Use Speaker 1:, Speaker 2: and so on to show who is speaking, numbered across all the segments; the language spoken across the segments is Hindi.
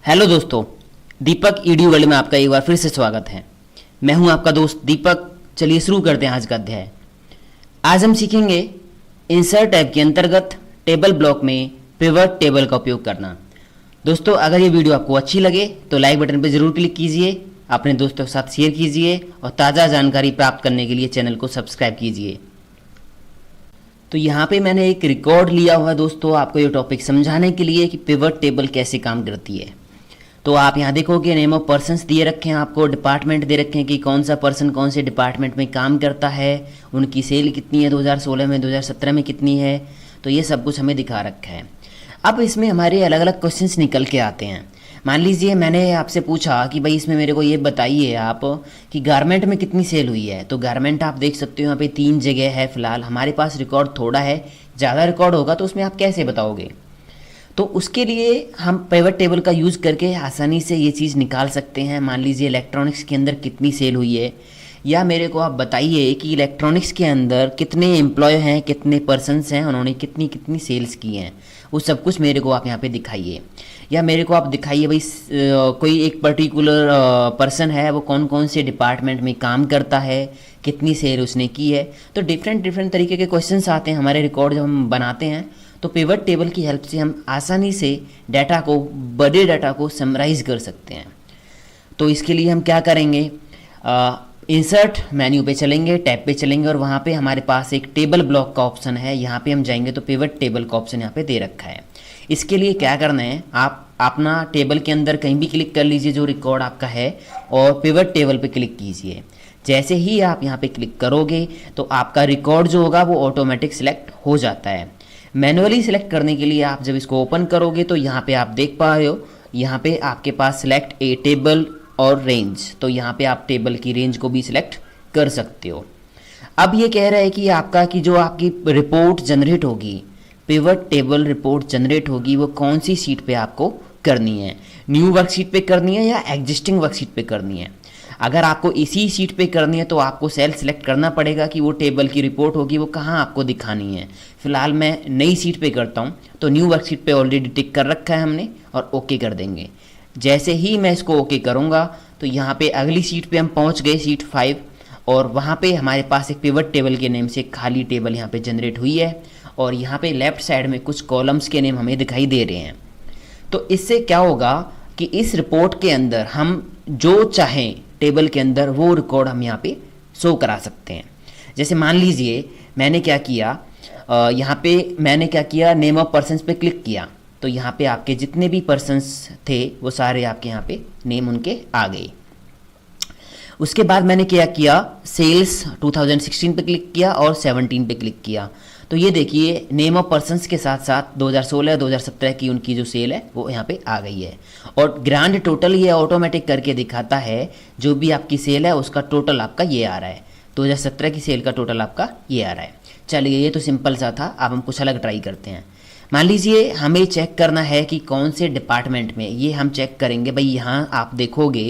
Speaker 1: हेलो दोस्तों, दीपक ईडी वर्ल्ड में आपका एक बार फिर से स्वागत है। मैं हूं आपका दोस्त दीपक। चलिए शुरू करते हैं आज का अध्याय। आज हम सीखेंगे इंसर्ट ऐप के अंतर्गत टेबल ब्लॉक में पिवट टेबल का उपयोग करना। दोस्तों, अगर ये वीडियो आपको अच्छी लगे तो लाइक बटन पर जरूर क्लिक कीजिए, अपने दोस्तों के साथ शेयर कीजिए और ताज़ा जानकारी प्राप्त करने के लिए चैनल को सब्सक्राइब कीजिए। तो यहाँ पे मैंने एक रिकॉर्ड लिया हुआ है दोस्तों, आपको ये टॉपिक समझाने के लिए कि पिवट टेबल कैसे काम करती है। तो आप यहाँ देखोगे नेम ऑफ पर्सन्स दिए रखे हैं, आपको डिपार्टमेंट दे रखे हैं कि कौन सा पर्सन कौन से डिपार्टमेंट में काम करता है, उनकी सेल कितनी है 2016 में, 2017 में कितनी है, तो ये सब कुछ हमें दिखा रखा है। अब इसमें हमारे अलग अलग क्वेश्चंस निकल के आते हैं। मान लीजिए मैंने आपसे पूछा कि भाई इसमें मेरे को ये बताइए आप कि गारमेंट में कितनी सेल हुई है। तो गारमेंट आप देख सकते हो यहाँ पे 3 जगह है। फिलहाल हमारे पास रिकॉर्ड थोड़ा है, ज़्यादा रिकॉर्ड होगा तो उसमें आप कैसे बताओगे। तो उसके लिए हम पिवट टेबल का यूज़ करके आसानी से ये चीज़ निकाल सकते हैं। मान लीजिए इलेक्ट्रॉनिक्स के अंदर कितनी सेल हुई है, या मेरे को आप बताइए कि इलेक्ट्रॉनिक्स के अंदर कितने एम्प्लॉय हैं, कितने पर्सन्स हैं, उन्होंने कितनी कितनी सेल्स की हैं, वो सब कुछ मेरे को आप यहाँ पे दिखाइए। या मेरे को आप दिखाइए भाई कोई एक पर्टिकुलर पर्सन है, वो कौन कौन से डिपार्टमेंट में काम करता है, कितनी सेल उसने की है। तो डिफरेंट तरीके के क्वेश्चंस आते हैं हमारे रिकॉर्ड जब हम बनाते हैं। तो पिवट टेबल की हेल्प से हम आसानी से डाटा को, बड़े डाटा को समराइज कर सकते हैं। तो इसके लिए हम क्या करेंगे, इंसर्ट मेन्यू पे चलेंगे, टैब पे चलेंगे और वहाँ पे हमारे पास एक टेबल ब्लॉक का ऑप्शन है। यहाँ पे हम जाएंगे तो पिवट टेबल का ऑप्शन यहाँ पे दे रखा है। इसके लिए क्या करना है, आप अपना टेबल के अंदर कहीं भी क्लिक कर लीजिए जो रिकॉर्ड आपका है और पिवट टेबल पे क्लिक कीजिए। जैसे ही आप यहाँ पे क्लिक करोगे तो आपका रिकॉर्ड जो होगा वो ऑटोमेटिक सिलेक्ट हो जाता है। मैनुअली सिलेक्ट करने के लिए आप जब इसको ओपन करोगे तो यहाँ पे आप देख पा रहे हो, यहाँ पे आपके पास सिलेक्ट ए टेबल और रेंज। तो यहाँ पे आप टेबल की रेंज को भी सिलेक्ट कर सकते हो। अब ये कह रहा है कि आपका कि जो आपकी रिपोर्ट जनरेट होगी, पिवट टेबल रिपोर्ट जनरेट होगी, वो कौन सी शीट पे आपको करनी है, न्यू वर्कशीट पे करनी है या एग्जिस्टिंग वर्कशीट पे करनी है। अगर आपको इसी शीट पे करनी है तो आपको सेल सिलेक्ट करना पड़ेगा कि वो टेबल की रिपोर्ट होगी वो कहाँ आपको दिखानी है। फिलहाल मैं नई शीट पे करता हूँ, तो न्यू वर्कशीट पे ऑलरेडी टिक कर रखा है हमने और ओके कर देंगे। जैसे ही मैं इसको ओके करूँगा तो यहाँ पे अगली शीट पे हम पहुँच गए, शीट 5, और वहाँ पे हमारे पास एक पिवट टेबल के नेम से खाली टेबल यहाँ पे जनरेट हुई है और यहाँ पे लेफ्ट साइड में कुछ कॉलम्स के नेम हमें दिखाई दे रहे हैं। तो इससे क्या होगा कि इस रिपोर्ट के अंदर हम जो चाहें टेबल के अंदर वो रिकॉर्ड हम यहाँ पे शो करा सकते हैं। जैसे मान लीजिए मैंने क्या किया, यहाँ पे मैंने क्या किया, नेम ऑफ पर्सन्स पे क्लिक किया तो यहाँ पे आपके जितने भी पर्सन्स थे वो सारे आपके यहाँ पे नेम उनके आ गए। उसके बाद मैंने क्या किया, सेल्स 2016 पे क्लिक किया और 17 पे क्लिक किया। तो ये देखिए नेम ऑफ पर्सन्स के साथ साथ 2016 2017 की उनकी जो सेल है वो यहाँ पे आ गई है। और ग्रांड टोटल ये ऑटोमेटिक करके दिखाता है, जो भी आपकी सेल है उसका टोटल आपका ये आ रहा है। 2017 की सेल का टोटल आपका ये आ रहा है। चलिए ये तो सिंपल सा था, अब हम कुछ अलग ट्राई करते हैं। मान लीजिए हमें चेक करना है कि कौन से डिपार्टमेंट में, ये हम चेक करेंगे। भाई यहाँ आप देखोगे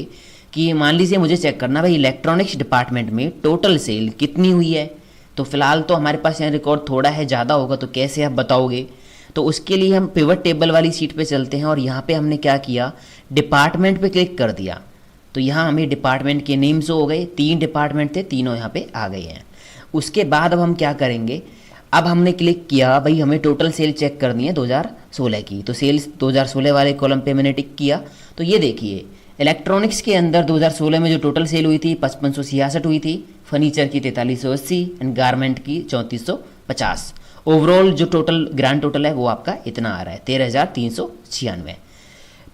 Speaker 1: कि मान लीजिए मुझे चेक करना भाई इलेक्ट्रॉनिक्स डिपार्टमेंट में टोटल सेल कितनी हुई है। तो फिलहाल तो हमारे पास यहाँ रिकॉर्ड थोड़ा है, ज़्यादा होगा तो कैसे आप बताओगे। तो उसके लिए हम पिवट टेबल वाली सीट पे चलते हैं और यहाँ पे हमने क्या किया, डिपार्टमेंट पे क्लिक कर दिया। तो यहाँ हमें डिपार्टमेंट के नेम्स हो गए, 3 डिपार्टमेंट थे, तीनों यहाँ पे आ गए हैं। उसके बाद अब हम क्या करेंगे, अब हमने क्लिक किया भाई हमें टोटल सेल चेक करनी है 2016 की। तो सेल्स 2016 वाले कॉलम पे मैंने टिक किया। तो ये देखिए इलेक्ट्रॉनिक्स के अंदर 2016 में जो टोटल सेल हुई थी 5566 हुई थी, फर्नीचर की 4380 एंड गारमेंट की 3450। ओवरऑल जो टोटल ग्रांड टोटल है वो आपका इतना आ रहा है 13396।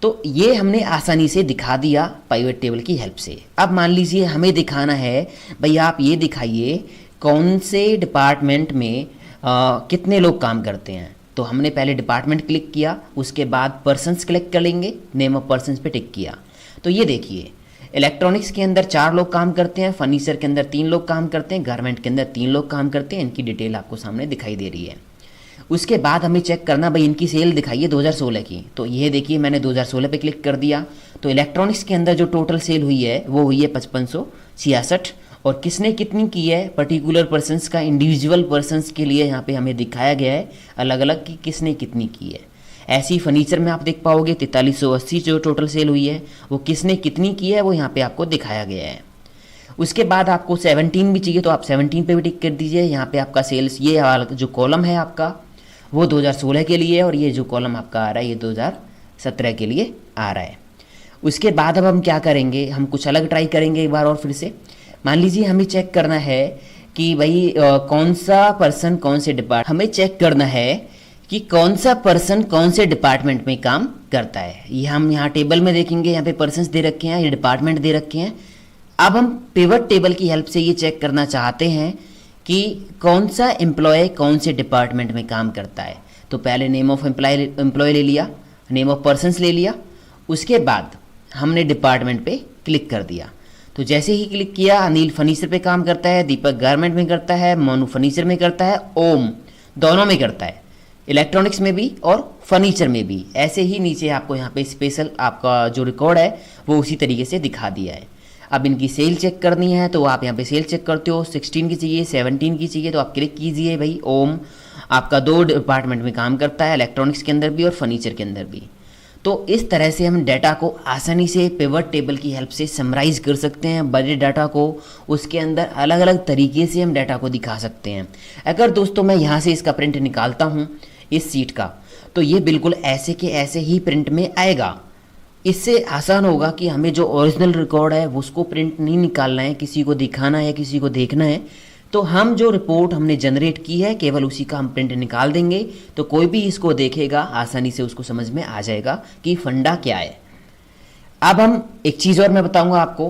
Speaker 1: तो ये हमने आसानी से दिखा दिया पिवट टेबल की हेल्प से। अब मान लीजिए हमें दिखाना है भाई आप ये दिखाइए कौन से डिपार्टमेंट में कितने लोग काम करते हैं। तो हमने पहले डिपार्टमेंट क्लिक किया, उसके बाद पर्सन्स क्लिक कर लेंगे, नेम ऑफ पर्सन्स पे टिक किया। तो ये देखिए इलेक्ट्रॉनिक्स के अंदर 4 लोग काम करते हैं, फर्नीचर के अंदर 3 लोग काम करते हैं, गारमेंट के अंदर 3 लोग काम करते हैं। इनकी डिटेल आपको सामने दिखाई दे रही है। उसके बाद हमें चेक करना भाई इनकी सेल दिखाइए 2016 की। तो ये देखिए मैंने 2016 पे क्लिक कर दिया। तो इलेक्ट्रॉनिक्स के अंदर जो टोटल सेल हुई है वो हुई है 5566 और किसने कितनी की है, पर्टिकुलर पर्सन्स का, इंडिविजुअल पर्सन्स के लिए यहाँ पे हमें दिखाया गया है अलग अलग कि किसने कितनी की है। ऐसी फर्नीचर में आप देख पाओगे 4380 जो टोटल सेल हुई है वो किसने कितनी की है वो यहाँ पे आपको दिखाया गया है। उसके बाद आपको 17 भी चाहिए तो आप 17 पे भी टिक कर दीजिए। यहाँ पे आपका सेल्स ये वाला जो कॉलम है आपका वो 2016 के लिए है और ये जो कॉलम आपका आ रहा है ये 2017 के लिए आ रहा है। उसके बाद अब हम क्या करेंगे, हम कुछ अलग ट्राई करेंगे एक बार और फिर से। मान लीजिए हमें चेक करना है कि भाई कौन सा पर्सन कौन से हमें चेक करना है कि कौन सा पर्सन कौन से डिपार्टमेंट में काम करता है। ये हम यहाँ टेबल में देखेंगे, यहाँ पे पर्सन्स दे रखे हैं, ये डिपार्टमेंट दे रखे हैं। अब हम पिवट टेबल की हेल्प से ये चेक करना चाहते हैं कि कौन सा एम्प्लॉय कौन से डिपार्टमेंट में काम करता है। तो पहले नेम ऑफ एम्प्लॉय ले लिया, नेम ऑफ पर्सन्स ले लिया, उसके बाद हमने डिपार्टमेंट पे क्लिक कर दिया। तो जैसे ही क्लिक किया, अनिल फर्नीचर पे काम करता है, दीपक गारमेंट में करता है, मोनू फर्नीचर में करता है, ओम दोनों में करता है, इलेक्ट्रॉनिक्स में भी और फर्नीचर में भी। ऐसे ही नीचे आपको यहाँ पे स्पेशल आपका जो रिकॉर्ड है वो उसी तरीके से दिखा दिया है। अब इनकी सेल चेक करनी है तो आप यहाँ पे सेल चेक करते हो, 16 की चाहिए, 17 की चाहिए तो आप क्लिक कीजिए। भाई ओम आपका 2 डिपार्टमेंट में काम करता है, इलेक्ट्रॉनिक्स के अंदर भी और फर्नीचर के अंदर भी। तो इस तरह से हम डाटा को आसानी से पिवट टेबल की हेल्प से समराइज कर सकते हैं। बड़े डाटा को उसके अंदर अलग अलग तरीके से हम डाटा को दिखा सकते हैं। अगर दोस्तों मैं यहाँ से इसका प्रिंट निकालता हूँ इस सीट का, तो ये बिल्कुल ऐसे के ऐसे ही प्रिंट में आएगा। इससे आसान होगा कि हमें जो ओरिजिनल रिकॉर्ड है उसको प्रिंट नहीं निकालना है, किसी को दिखाना है, किसी को देखना है। तो हम जो रिपोर्ट हमने जनरेट की है केवल उसी का हम प्रिंट निकाल देंगे, तो कोई भी इसको देखेगा आसानी से उसको समझ में आ जाएगा कि फंडा क्या है। अब हम एक चीज़ और मैं बताऊंगा आपको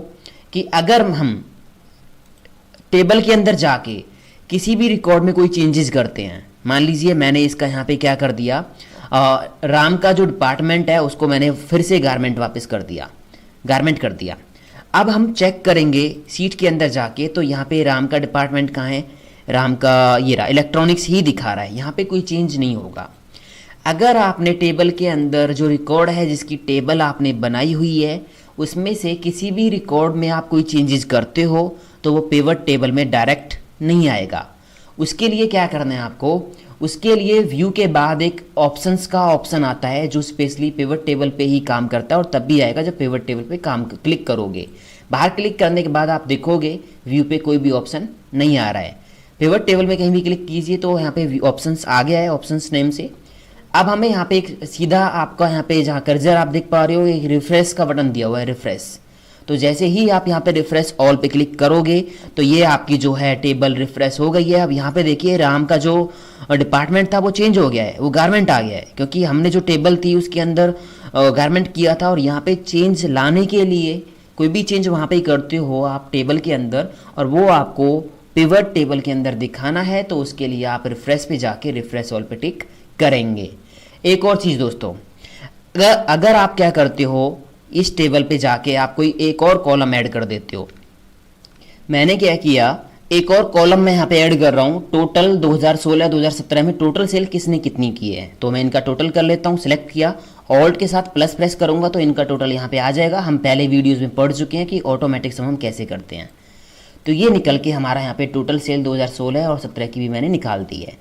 Speaker 1: कि अगर हम टेबल के अंदर जाके किसी भी रिकॉर्ड में कोई चेंजेस करते हैं, मान लीजिए मैंने इसका यहाँ पे क्या कर दिया, राम का जो डिपार्टमेंट है उसको मैंने फिर से गारमेंट वापस कर दिया, गारमेंट कर दिया। अब हम चेक करेंगे सीट के अंदर जाके, तो यहाँ पे राम का डिपार्टमेंट कहाँ है, राम का ये रहा, इलेक्ट्रॉनिक्स ही दिखा रहा है, यहाँ पे कोई चेंज नहीं होगा। अगर आपने टेबल के अंदर जो रिकॉर्ड है जिसकी टेबल आपने बनाई हुई है उसमें से किसी भी रिकॉर्ड में आप कोई चेंजेस करते हो तो वो पिवट टेबल में डायरेक्ट नहीं आएगा। उसके लिए क्या करना है आपको, उसके लिए व्यू के बाद एक ऑप्शंस का ऑप्शन आता है जो स्पेशली पिवट टेबल पे ही काम करता है और तब भी आएगा जब पिवट टेबल पे काम क्लिक करोगे। बाहर क्लिक करने के बाद आप देखोगे व्यू पे कोई भी ऑप्शन नहीं आ रहा है। पिवट टेबल में कहीं भी क्लिक कीजिए तो यहाँ पे ऑप्शंस आ गया है, ऑप्शंस नेम से। अब हमें यहाँ पे एक सीधा आपका यहाँ पे जहाँ कर्सर आप देख पा रहे हो एक रिफ्रेश का बटन दिया हुआ है, रिफ्रेश। तो जैसे ही आप यहाँ पे रिफ्रेश ऑल पे क्लिक करोगे तो ये आपकी जो है टेबल रिफ्रेश हो गई है। अब यहाँ पे देखिए राम का जो डिपार्टमेंट था वो चेंज हो गया है, वो गारमेंट आ गया है, क्योंकि हमने जो टेबल थी उसके अंदर गारमेंट किया था। और यहाँ पे चेंज लाने के लिए कोई भी चेंज वहाँ पे करते हो आप टेबल के अंदर और वो आपको पिवट टेबल के अंदर दिखाना है, तो उसके लिए आप रिफ्रेश पे जाके रिफ्रेश ऑल पे टिक करेंगे। एक और चीज़ दोस्तों, अगर आप क्या करते हो इस टेबल पे जाके आप कोई एक और कॉलम ऐड कर देते हो। मैंने क्या किया, एक और कॉलम मैं यहाँ पे ऐड कर रहा हूँ, टोटल 2016-2017 में टोटल सेल किसने कितनी की है। तो मैं इनका टोटल कर लेता हूँ, सिलेक्ट किया, ऑल्ट के साथ प्लस प्रेस करूँगा तो इनका टोटल यहाँ पे आ जाएगा। हम पहले वीडियोज़ में पढ़ चुके हैं कि ऑटोमेटिक सम हम कैसे करते हैं। तो ये निकल के हमारा यहाँ पे टोटल सेल 2016 और 17 की भी मैंने निकाल दी है।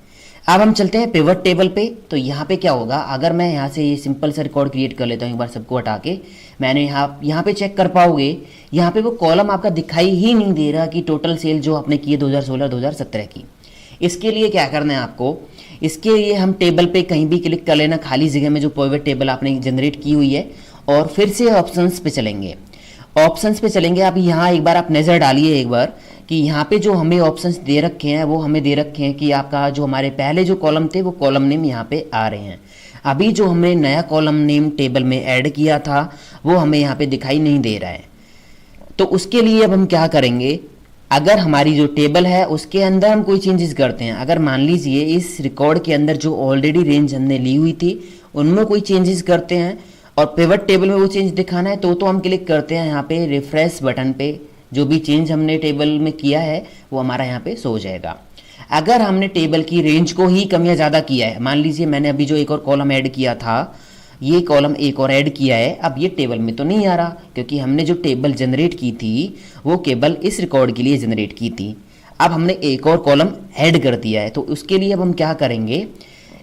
Speaker 1: अब हम चलते हैं पिवट टेबल पे। तो यहाँ पे क्या होगा, अगर मैं यहाँ से ये सिंपल सा रिकॉर्ड क्रिएट कर लेता हूँ एक बार सबको हटा के, मैंने यहाँ पे चेक कर पाओगे यहाँ पे वो कॉलम आपका दिखाई ही नहीं दे रहा कि टोटल सेल जो आपने की है 2016-2017 की। इसके लिए क्या करना है आपको, इसके लिए हम टेबल पे कहीं भी क्लिक कर लेना, खाली जगह में जो पिवट टेबल आपने जनरेट की हुई है, और फिर से ऑप्शंस पे चलेंगे। ऑप्शंस पे चलेंगे, अब यहाँ एक बार आप नज़र डालिए एक बार कि यहाँ पे जो हमें ऑप्शंस दे रखे हैं वो हमें दे रखे हैं कि आपका जो हमारे पहले जो कॉलम थे वो कॉलम नेम यहाँ पे आ रहे हैं। अभी जो हमने नया कॉलम नेम टेबल में ऐड किया था वो हमें यहाँ पे दिखाई नहीं दे रहा है। तो उसके लिए अब हम क्या करेंगे, अगर हमारी जो टेबल है उसके अंदर हम कोई चेंजेस करते हैं, अगर मान लीजिए इस रिकॉर्ड के अंदर जो ऑलरेडी रेंज हमने ली हुई थी उनमें कोई चेंजेस करते हैं और पिवट टेबल में वो चेंज दिखाना है तो हम क्लिक करते हैं यहाँ पे रिफ्रेश बटन पे, जो भी चेंज हमने टेबल में किया है वो हमारा यहाँ पे शो हो जाएगा। अगर हमने टेबल की रेंज को ही कम या ज़्यादा किया है, मान लीजिए मैंने अभी जो एक और कॉलम ऐड किया था, ये कॉलम एक और ऐड किया है, अब ये टेबल में तो नहीं आ रहा क्योंकि हमने जो टेबल जनरेट की थी वो केवल इस रिकॉर्ड के लिए जनरेट की थी। अब हमने एक और कॉलम ऐड कर दिया है, तो उसके लिए अब हम क्या करेंगे,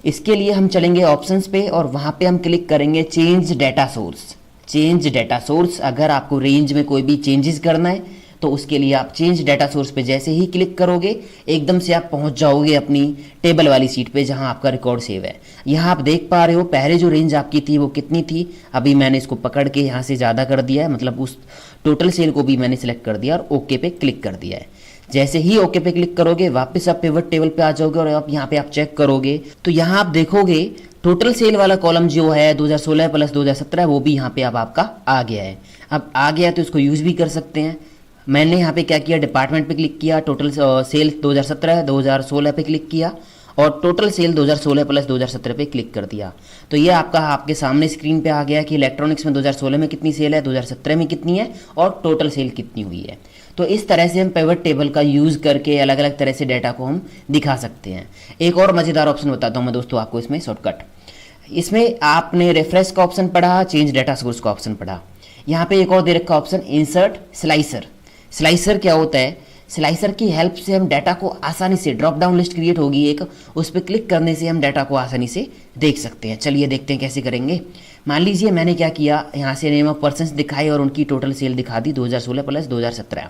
Speaker 1: इसके लिए हम चलेंगे ऑप्शंस पे और वहाँ पे हम क्लिक करेंगे change data source. Change data source, अगर आपको रेंज में कोई भी चेंजेस करना है तो उसके लिए आप चेंज डेटा सोर्स पे जैसे ही क्लिक करोगे एकदम से आप पहुंच जाओगे अपनी टेबल वाली सीट पे जहां आपका रिकॉर्ड सेव है। यहाँ आप देख पा रहे हो पहले जो रेंज आपकी थी वो कितनी थी, अभी मैंने इसको पकड़ के यहाँ से ज़्यादा कर दिया है, मतलब उस टोटल सेल को भी मैंने सेलेक्ट कर दिया और ओके पे क्लिक कर दिया है। जैसे ही ओके पे क्लिक करोगे वापस आप पिवट टेबल पे आ जाओगे और आप यहाँ पे आप चेक करोगे तो यहाँ आप देखोगे टोटल सेल वाला कॉलम जो है 2016 प्लस 2017 वो भी यहाँ पे अब आपका आ गया है। अब आ गया तो इसको यूज़ भी कर सकते हैं। मैंने यहाँ पे क्या किया, डिपार्टमेंट पे क्लिक किया, टोटल सेल 2017 2016 पे क्लिक किया और टोटल सेल 2016 प्लस 2017 पे क्लिक कर दिया। तो ये आपका आपके सामने स्क्रीन पे आ गया कि इलेक्ट्रॉनिक्स में 2016 में कितनी सेल है, 2017 में कितनी है और टोटल सेल कितनी हुई है। तो इस तरह से हम पिवट टेबल का यूज़ करके अलग अलग तरह से डाटा को हम दिखा सकते हैं। एक और मज़ेदार ऑप्शन बताता हूँ मैं दोस्तों आपको इसमें शॉर्टकट। इसमें आपने रेफरेंस का ऑप्शन पढ़ा, चेंज डाटा सोर्स का ऑप्शन पढ़ा, यहाँ पे एक और दे रखा ऑप्शन इंसर्ट स्लाइसर। स्लाइसर क्या होता है, स्लाइसर की हेल्प से हम डाटा को आसानी से, ड्रॉप डाउन लिस्ट क्रिएट होगी एक, उस पर क्लिक करने से हम डाटा को आसानी से देख सकते हैं। चलिए देखते हैं कैसे करेंगे। मान लीजिए मैंने क्या किया, यहाँ से नेम ऑफ पर्सन्स दिखाई और उनकी टोटल सेल दिखा दी 2016 प्लस 2017।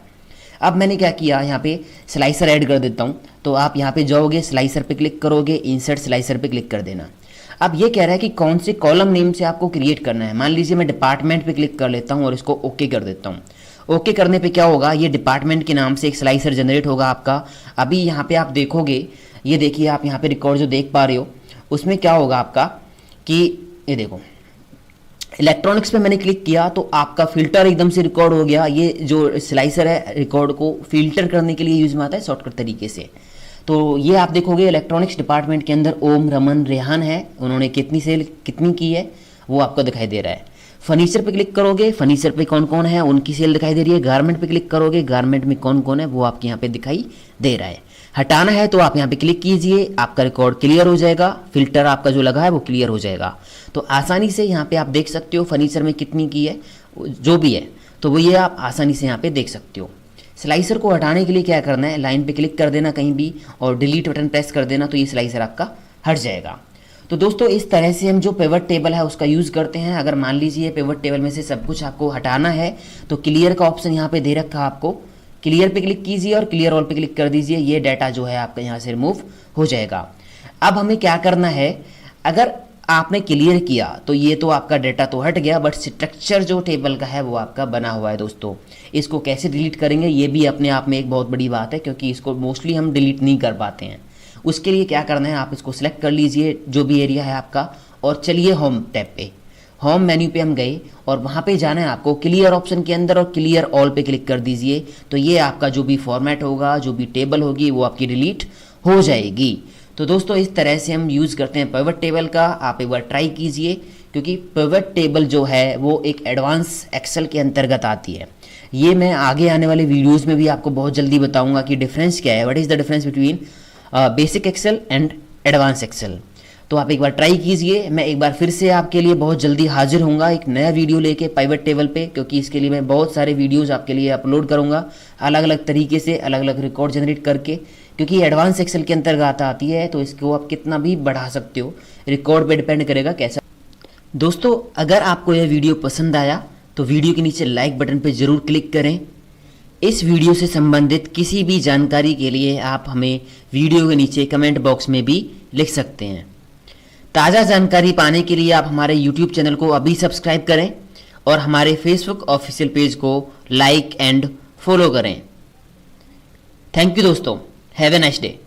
Speaker 1: अब मैंने क्या किया, यहाँ पे स्लाइसर ऐड कर देता हूँ। तो आप यहाँ पे जाओगे, स्लाइसर पे क्लिक करोगे, इंसर्ट स्लाइसर पे क्लिक कर देना। अब ये कह रहा है कि कौन से कॉलम नेम से आपको क्रिएट करना है। मान लीजिए मैं डिपार्टमेंट पे क्लिक कर लेता हूँ और इसको ओके कर देता हूँ। ओके करने पे क्या होगा, ये डिपार्टमेंट के नाम से एक स्लाइसर जनरेट होगा आपका। अभी यहाँ पे आप देखोगे, ये देखिए आप यहाँ पे रिकॉर्ड जो देख पा रहे हो उसमें क्या होगा आपका कि ये देखो इलेक्ट्रॉनिक्स पे मैंने क्लिक किया तो आपका फिल्टर एकदम से रिकॉर्ड हो गया। ये जो स्लाइसर है रिकॉर्ड को फिल्टर करने के लिए यूज में आता है शॉर्टकट तरीके से। तो ये आप देखोगे इलेक्ट्रॉनिक्स डिपार्टमेंट के अंदर ओम, रमन, रेहान है, उन्होंने कितनी सेल कितनी की है वो आपको दिखाई दे रहा है। फर्नीचर पे क्लिक करोगे, फर्नीचर पे कौन कौन है उनकी सेल दिखाई दे रही है। गारमेंट पे क्लिक करोगे, गारमेंट में कौन कौन है वो आपके यहाँ पे दिखाई दे रहा है। हटाना है तो आप यहाँ पे क्लिक कीजिए, आपका रिकॉर्ड क्लियर हो जाएगा, फिल्टर आपका जो लगा है वो क्लियर हो जाएगा। तो आसानी से यहाँ पे आप देख सकते हो फर्नीचर में कितनी की है, जो भी है तो वो ये आप आसानी से यहाँ पे देख सकते हो। स्लाइसर को हटाने के लिए क्या करना है, लाइन पे क्लिक कर देना कहीं भी और डिलीट बटन प्रेस कर देना, तो ये स्लाइसर आपका हट जाएगा। तो दोस्तों इस तरह से हम जो पिवट टेबल है उसका यूज़ करते हैं। अगर मान लीजिए पिवट टेबल में से सब कुछ आपको हटाना है तो क्लियर का ऑप्शन यहाँ पे दे रखा है आपको, क्लियर पे क्लिक कीजिए और क्लियर ऑल पे क्लिक कर दीजिए, ये डाटा जो है आपका यहाँ से रिमूव हो जाएगा। अब हमें क्या करना है, अगर आपने क्लियर किया तो ये तो आपका डाटा तो हट गया, बट स्ट्रक्चर जो टेबल का है वो आपका बना हुआ है। दोस्तों इसको कैसे डिलीट करेंगे ये भी अपने आप में एक बहुत बड़ी बात है, क्योंकि इसको मोस्टली हम डिलीट नहीं कर पाते हैं। उसके लिए क्या करना है, आप इसको सिलेक्ट कर लीजिए जो भी एरिया है आपका और चलिए होम टैब पे, होम मेन्यू पे हम गए और वहाँ पे जाना है आपको क्लियर ऑप्शन के अंदर और क्लियर ऑल पे क्लिक कर दीजिए। तो ये आपका जो भी फॉर्मेट होगा, जो भी टेबल होगी वो आपकी डिलीट हो जाएगी। तो दोस्तों इस तरह से हम यूज़ करते हैं पिवट टेबल का। आप एक बार ट्राई कीजिए, क्योंकि पिवट टेबल जो है वो एक एडवांस एक्सेल के अंतर्गत आती है। ये मैं आगे आने वाले वीडियोज़ में भी आपको बहुत जल्दी बताऊँगा कि डिफरेंस क्या है, what is the difference between basic Excel and advance Excel. तो आप एक बार ट्राई कीजिए। मैं एक बार फिर से आपके लिए बहुत जल्दी हाजिर होऊंगा एक नया वीडियो लेके पिवट टेबल पे, क्योंकि इसके लिए मैं बहुत सारे वीडियोस आपके लिए अपलोड करूंगा अलग अलग तरीके से, अलग अलग रिकॉर्ड जनरेट करके, क्योंकि एडवांस एक्सेल के अंतर्गत आती है। तो इसको आप कितना भी बढ़ा सकते हो, रिकॉर्ड पे डिपेंड करेगा कैसा। दोस्तों अगर आपको यह वीडियो पसंद आया तो वीडियो के नीचे लाइक बटन पर ज़रूर क्लिक करें। इस वीडियो से संबंधित किसी भी जानकारी के लिए आप हमें वीडियो के नीचे कमेंट बॉक्स में भी लिख सकते हैं। ताज़ा जानकारी पाने के लिए आप हमारे YouTube चैनल को अभी सब्सक्राइब करें और हमारे फेसबुक ऑफिशियल पेज को लाइक एंड फॉलो करें। थैंक यू दोस्तों, हैव ए नाइस डे।